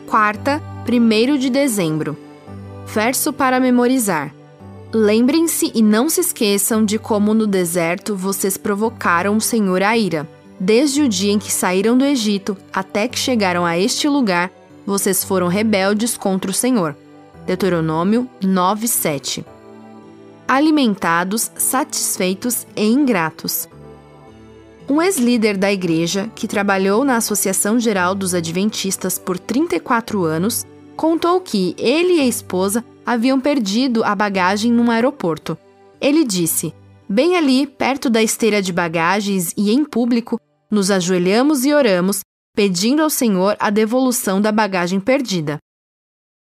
Quarta, 1º de dezembro. Verso para memorizar. Lembrem-se e não se esqueçam de como no deserto vocês provocaram o Senhor a ira. Desde o dia em que saíram do Egito até que chegaram a este lugar, vocês foram rebeldes contra o Senhor. Deuteronômio 9:7. Alimentados, satisfeitos e ingratos. Um ex-líder da igreja, que trabalhou na Associação Geral dos Adventistas por 34 anos, contou que ele e a esposa haviam perdido a bagagem num aeroporto. Ele disse: "Bem ali, perto da esteira de bagagens e em público, nos ajoelhamos e oramos, pedindo ao Senhor a devolução da bagagem perdida."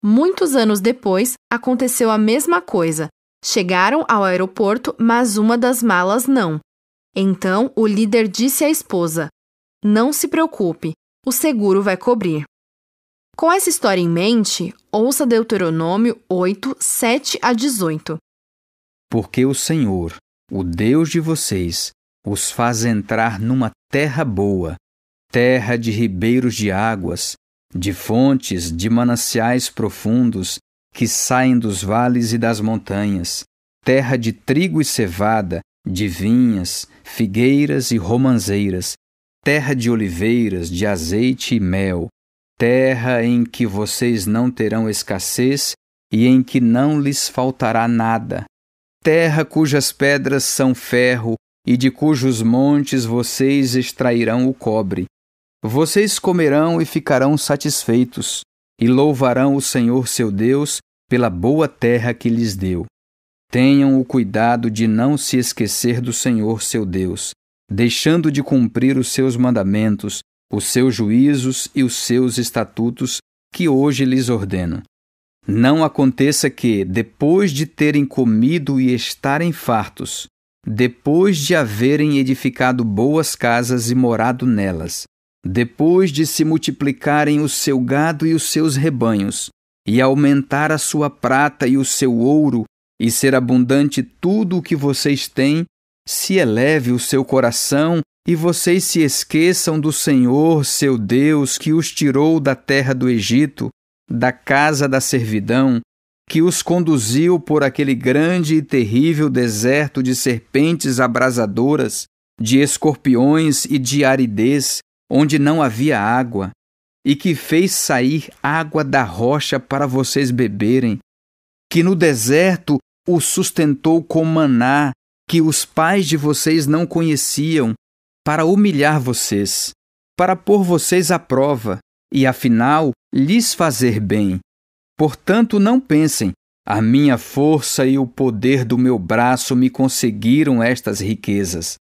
Muitos anos depois, aconteceu a mesma coisa. Chegaram ao aeroporto, mas uma das malas não. Então, o líder disse à esposa: "Não se preocupe, o seguro vai cobrir." Com essa história em mente, ouça Deuteronômio 8, 7 a 18. Porque o Senhor, o Deus de vocês, os faz entrar numa terra boa, terra de ribeiros de águas, de fontes, de mananciais profundos, que saem dos vales e das montanhas, terra de trigo e cevada, de vinhas, figueiras e romanzeiras, terra de oliveiras, de azeite e mel, terra em que vocês não terão escassez e em que não lhes faltará nada, terra cujas pedras são ferro e de cujos montes vocês extrairão o cobre. Vocês comerão e ficarão satisfeitos, e louvarão o Senhor seu Deus pela boa terra que lhes deu. Tenham o cuidado de não se esquecer do Senhor seu Deus, deixando de cumprir os seus mandamentos, os seus juízos e os seus estatutos que hoje lhes ordeno. Não aconteça que, depois de terem comido e estarem fartos, depois de haverem edificado boas casas e morado nelas, depois de se multiplicarem o seu gado e os seus rebanhos, e aumentar a sua prata e o seu ouro, e ser abundante tudo o que vocês têm, se eleve o seu coração e vocês se esqueçam do Senhor, seu Deus, que os tirou da terra do Egito, da casa da servidão, que os conduziu por aquele grande e terrível deserto de serpentes abrasadoras, de escorpiões e de aridez, onde não havia água, e que fez sair água da rocha para vocês beberem, que no deserto os sustentou com maná, que os pais de vocês não conheciam, para humilhar vocês, para pôr vocês à prova, e afinal lhes fazer bem. Portanto, não pensem, a minha força e o poder do meu braço me conseguiram estas riquezas.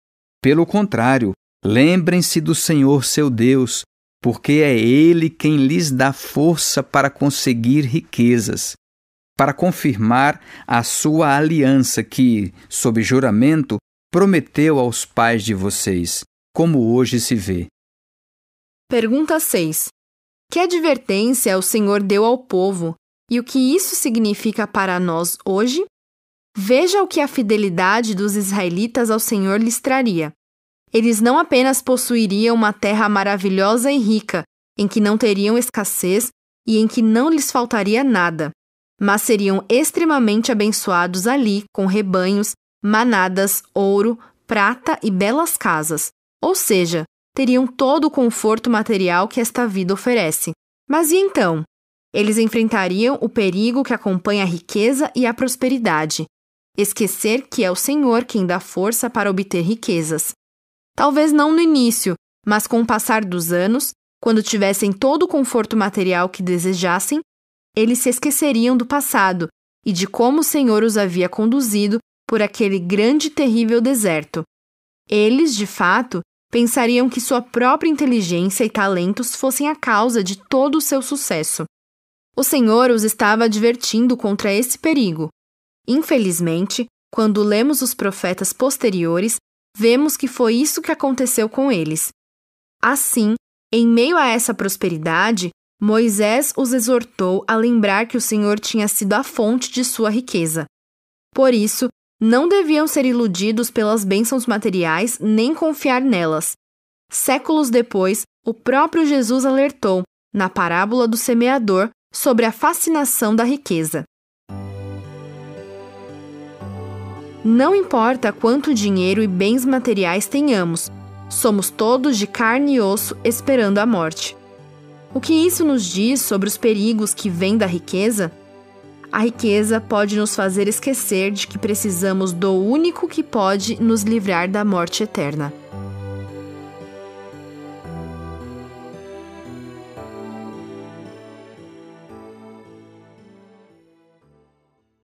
Pelo contrário, lembrem-se do Senhor seu Deus, porque é Ele quem lhes dá força para conseguir riquezas, para confirmar a sua aliança que, sob juramento, prometeu aos pais de vocês, como hoje se vê. Pergunta 6. Que advertência o Senhor deu ao povo e o que isso significa para nós hoje? Veja o que a fidelidade dos israelitas ao Senhor lhes traria. Eles não apenas possuiriam uma terra maravilhosa e rica, em que não teriam escassez e em que não lhes faltaria nada, mas seriam extremamente abençoados ali com rebanhos, manadas, ouro, prata e belas casas. Ou seja, teriam todo o conforto material que esta vida oferece. Mas e então? Eles enfrentariam o perigo que acompanha a riqueza e a prosperidade. Esquecer que é o Senhor quem dá força para obter riquezas. Talvez não no início, mas com o passar dos anos, quando tivessem todo o conforto material que desejassem, eles se esqueceriam do passado e de como o Senhor os havia conduzido por aquele grande e terrível deserto. Eles, de fato, pensariam que sua própria inteligência e talentos fossem a causa de todo o seu sucesso. O Senhor os estava advertindo contra esse perigo. Infelizmente, quando lemos os profetas posteriores, vemos que foi isso que aconteceu com eles. Assim, em meio a essa prosperidade, Moisés os exortou a lembrar que o Senhor tinha sido a fonte de sua riqueza. Por isso, não deviam ser iludidos pelas bênçãos materiais nem confiar nelas. Séculos depois, o próprio Jesus alertou na parábola do semeador, sobre a fascinação da riqueza. Não importa quanto dinheiro e bens materiais tenhamos, somos todos de carne e osso esperando a morte. O que isso nos diz sobre os perigos que vêm da riqueza? A riqueza pode nos fazer esquecer de que precisamos do único que pode nos livrar da morte eterna.